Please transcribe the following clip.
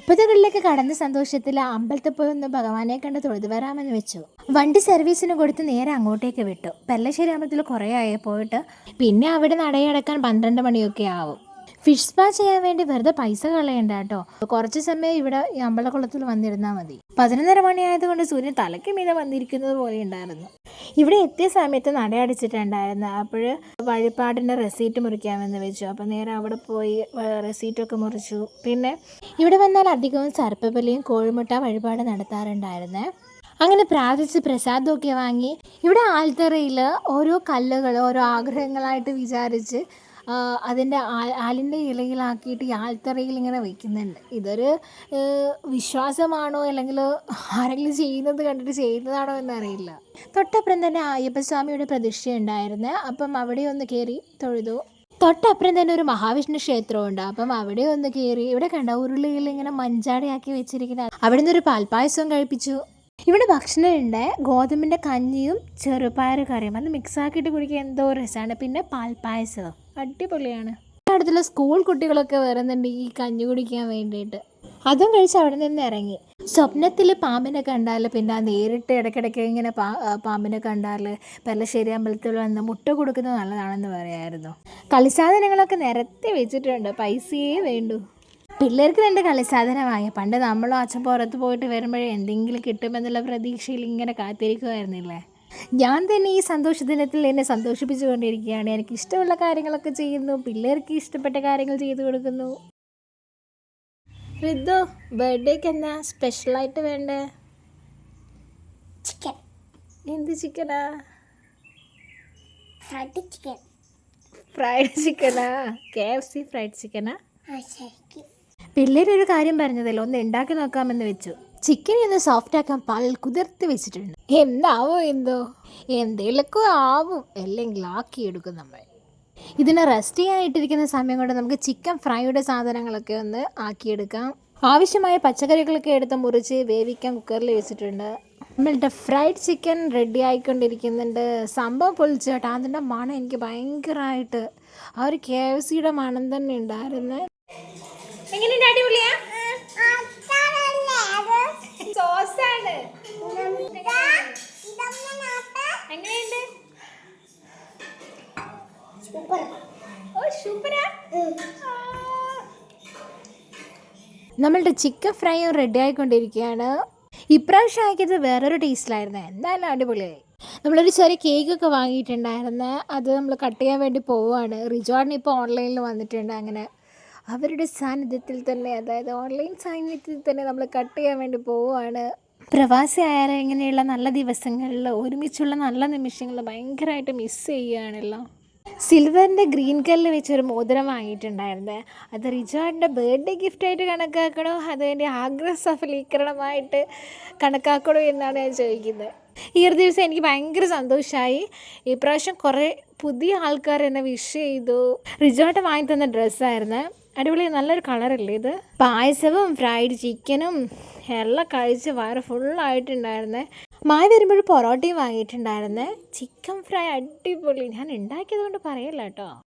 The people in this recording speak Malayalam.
30കളിലേക്ക് കടന്ന സന്തോഷത്തിൽ അമ്പലത്തിൽ പോയി ഒന്ന് ഭഗവാനെ കണ്ട് തൊഴുതു വരാമെന്ന് വെച്ചു. വണ്ടി സർവീസിന് കൊടുത്ത് നേരെ അങ്ങോട്ടേക്ക് വിട്ടു. പെല്ലശ്ശേരി അമ്പലത്തിൽ കുറേ ആയി പോയിട്ട്. പിന്നെ അവിടെ നടയടക്കാൻ 12 മണിയൊക്കെ ആവും. ഫിഷ് സ്പാ ചെയ്യാൻ വേണ്ടി വെറുതെ പൈസ കളയണ്ട കേട്ടോ. കുറച്ച് സമയം ഇവിടെ ഈ അമ്പലക്കുളത്തിൽ വന്നിരുന്നാൽ മതി. 11:30 മണിയായതുകൊണ്ട് സൂര്യൻ തലയ്ക്ക് മീതെ വന്നിരിക്കുന്നത് പോലെ ഉണ്ടായിരുന്നു. ഇവിടെ എത്തിയ സമയത്ത് നടയടിച്ചിട്ടുണ്ടായിരുന്നു. അപ്പോൾ വഴിപാടിൻ്റെ റെസീറ്റ് മുറിക്കാമെന്ന് വെച്ചു. അപ്പോൾ നേരെ അവിടെ പോയി റെസീറ്റൊക്കെ മുറിച്ചു. പിന്നെ ഇവിടെ വന്നാൽ അധികവും സർപ്പബലിയും കോഴിമുട്ട വഴിപാട് നടത്താറുണ്ടായിരുന്നേ. അങ്ങനെ പ്രാർത്ഥിച്ച് പ്രസാദമൊക്കെ വാങ്ങി. ഇവിടെ ആൽത്തറയിൽ ഓരോ കല്ലുകൾ ഓരോ ആഗ്രഹങ്ങളായിട്ട് വിചാരിച്ച് അതിൻ്റെ ആലിൻ്റെ ഇലയിലാക്കിയിട്ട് ഈ ആൽത്തറയിൽ ഇങ്ങനെ വയ്ക്കുന്നുണ്ട്. ഇതൊരു വിശ്വാസമാണോ അല്ലെങ്കിൽ ആരെങ്കിലും ചെയ്യുന്നത് കണ്ടിട്ട് ചെയ്യുന്നതാണോ എന്നറിയില്ല. തൊട്ടപ്പുറം തന്നെ അയ്യപ്പസ്വാമിയുടെ പ്രതിഷ്ഠ ഉണ്ടായിരുന്നു. അപ്പം അവിടെ ഒന്ന് കയറി തൊഴുതു. തൊട്ടപ്പുറം തന്നെ ഒരു മഹാവിഷ്ണു ക്ഷേത്രമുണ്ട്. അപ്പം അവിടെ ഒന്ന് കയറി. ഇവിടെ കണ്ട ഉരുളിയിൽ ഇങ്ങനെ മഞ്ചാടിയാക്കി വെച്ചിരിക്കുന്ന അവിടെ നിന്നൊരു പാൽപ്പായസവും കഴിപ്പിച്ചു. ഇവിടെ ഭക്ഷണമുണ്ട്. ഗോതമ്പിൻ്റെ കഞ്ഞിയും ചെറുപയർ കറിയും അത് മിക്സാക്കിയിട്ട് കുടിക്കാൻ എന്തോ രസമാണ്. പിന്നെ പാൽപ്പായസവും അടിപൊളിയാണ്. അടുത്തുള്ള സ്കൂൾ കുട്ടികളൊക്കെ വരുന്നുണ്ട് ഈ കഞ്ഞി കുടിക്കാൻ വേണ്ടിയിട്ട്. അതും കഴിച്ച് അവിടെ നിന്ന് ഇറങ്ങി. സ്വപ്നത്തിൽ പാമ്പിനെ കണ്ടാൽ പിന്നെ നേരിട്ട് ഇടയ്ക്കിടയ്ക്ക് ഇങ്ങനെ പാമ്പിനെ കണ്ടാൽ പെല്ലശ്ശേരി അമ്പലത്തിൽ വന്ന് മുട്ട കൊടുക്കുന്നത് നല്ലതാണെന്ന് പറയായിരുന്നു. കളിസാധനങ്ങളൊക്കെ നിരത്തി വെച്ചിട്ടുണ്ട്. പൈസയേ വേണ്ടൂ. പിള്ളേർക്ക് 2 കളിസാധനമായി. പണ്ട് നമ്മളോ അച്ഛൻ പുറത്ത് പോയിട്ട് വരുമ്പോഴേ എന്തെങ്കിലും കിട്ടുമെന്നുള്ള പ്രതീക്ഷയിൽ ഇങ്ങനെ കാത്തിരിക്കുമായിരുന്നില്ലേ. ഞാൻ തന്നെ ഈ സന്തോഷദിനത്തിൽ എന്നെ സന്തോഷിപ്പിച്ചുകൊണ്ടിരിക്കുകയാണ്. എനിക്കിഷ്ടമുള്ള കാര്യങ്ങളൊക്കെ ചെയ്യുന്നു. പിള്ളേർക്ക് ഇഷ്ടപ്പെട്ട കാര്യങ്ങൾ ചെയ്തു കൊടുക്കുന്നു. ഋതു, ബർത്ത്ഡേക്ക് എന്നാ സ്പെഷ്യലായിട്ട് വേണ്ടേ? ചിക്കൻ. എന്ത് ചിക്കനാ? Fried chicken. ഫ്രൈഡ് ചിക്കനാ? KFC ഫ്രൈഡ് ചിക്കനാ? ശരിക്കും പിള്ളേരൊരു കാര്യം പറഞ്ഞതല്ലോ, ഒന്ന് ഉണ്ടാക്കി നോക്കാമെന്ന് വെച്ചു. ചിക്കൻ ഒന്ന് സോഫ്റ്റ് ആക്കാൻ പാലിൽ കുതിർത്ത് വെച്ചിട്ടുണ്ട്. എന്താവോ എന്തോ എന്തെങ്കിലുമൊക്കെ ആവും. അല്ലെങ്കിൽ ആക്കിയെടുക്കും നമ്മൾ. ഇതിന് റെസ്റ്റ് ചെയ്യാനായിട്ടിരിക്കുന്ന സമയം കൊണ്ട് നമുക്ക് ചിക്കൻ ഫ്രൈയുടെ സാധനങ്ങളൊക്കെ ഒന്ന് ആക്കിയെടുക്കാം. ആവശ്യമായ പച്ചക്കറികളൊക്കെ എടുത്ത് മുറിച്ച് വേവിക്കാൻ കുക്കറിൽ വെച്ചിട്ടുണ്ട്. നമ്മളുടെ ഫ്രൈഡ് ചിക്കൻ റെഡി ആയിക്കൊണ്ടിരിക്കുന്നുണ്ട്. സംഭവം പൊളിച്ചു കേട്ടോ. അതിൻ്റെ മണം എനിക്ക് ഭയങ്കരമായിട്ട് ആ ഒരു KFCയുടെ മണം തന്നെ ഉണ്ടായിരുന്നു. എങ്ങനെയുണ്ട്? അടിപൊളിയാ? സോസാണ്. എങ്ങനെയുണ്ട്? ഓ സൂപ്പറാ. നമ്മളുടെ ചിക്കൻ ഫ്രൈയും റെഡി ആയിക്കൊണ്ടിരിക്കുകയാണ്. ഇപ്രാവശ്യം ആക്കിയത് വേറൊരു ടേസ്റ്റിലായിരുന്നു. എന്തായാലും അടിപൊളിയായി. നമ്മളൊരു ചെറിയ കേക്കൊക്കെ വാങ്ങിയിട്ടുണ്ടായിരുന്നു. അത് നമ്മൾ കട്ട് ചെയ്യാൻ വേണ്ടി പോവുകയാണ്. റിജോർഡിന് ഇപ്പോൾ ഓൺലൈനിൽ വന്നിട്ടുണ്ട്. അങ്ങനെ അവരുടെ സാന്നിധ്യത്തിൽ തന്നെ, അതായത് ഓൺലൈൻ സാന്നിധ്യത്തിൽ തന്നെ നമ്മൾ കട്ട് ചെയ്യാൻ വേണ്ടി പോവുകയാണ്. പ്രവാസി ആയാലും ഇങ്ങനെയുള്ള നല്ല ദിവസങ്ങളിൽ ഒരുമിച്ചുള്ള നല്ല നിമിഷങ്ങൾ ഭയങ്കരമായിട്ട് മിസ് ചെയ്യുകയാണല്ലോ. സിൽവറിൻ്റെ ഗ്രീൻ കല്ലിൽ വെച്ചൊരു മോതിരം വാങ്ങിയിട്ടുണ്ടായിരുന്നേ. അത് റിജോർഡിൻ്റെ ബർത്ത്ഡേ ഗിഫ്റ്റായിട്ട് കണക്കാക്കണോ അതോ എൻ്റെ ആഗ്രഹ സഫലീകരണമായിട്ട് കണക്കാക്കണോ എന്നാണ് ഞാൻ ചോദിക്കുന്നത്. ഈ ഒരു ദിവസം എനിക്ക് ഭയങ്കര സന്തോഷമായി. ഇപ്രാവശ്യം കുറേ പുതിയ ആൾക്കാർ എന്നെ വിഷ് ചെയ്തു. റിജോർട്ട് വാങ്ങി തന്ന ഡ്രസ്സായിരുന്നു. അടിപൊളി, നല്ലൊരു കളറല്ലേ ഇത്. പായസവും ഫ്രൈഡ് ചിക്കനും എല്ലാം കഴിച്ച് വയറ് ഫുള്ളായിട്ടുണ്ടായിരുന്നേ. മായ വരുമ്പോൾ പൊറോട്ടയും വാങ്ങിയിട്ടുണ്ടായിരുന്നേ. ചിക്കൻ ഫ്രൈ അടിപൊളി. ഞാൻ ഉണ്ടാക്കിയത് കൊണ്ട് പറയല്ല കേട്ടോ.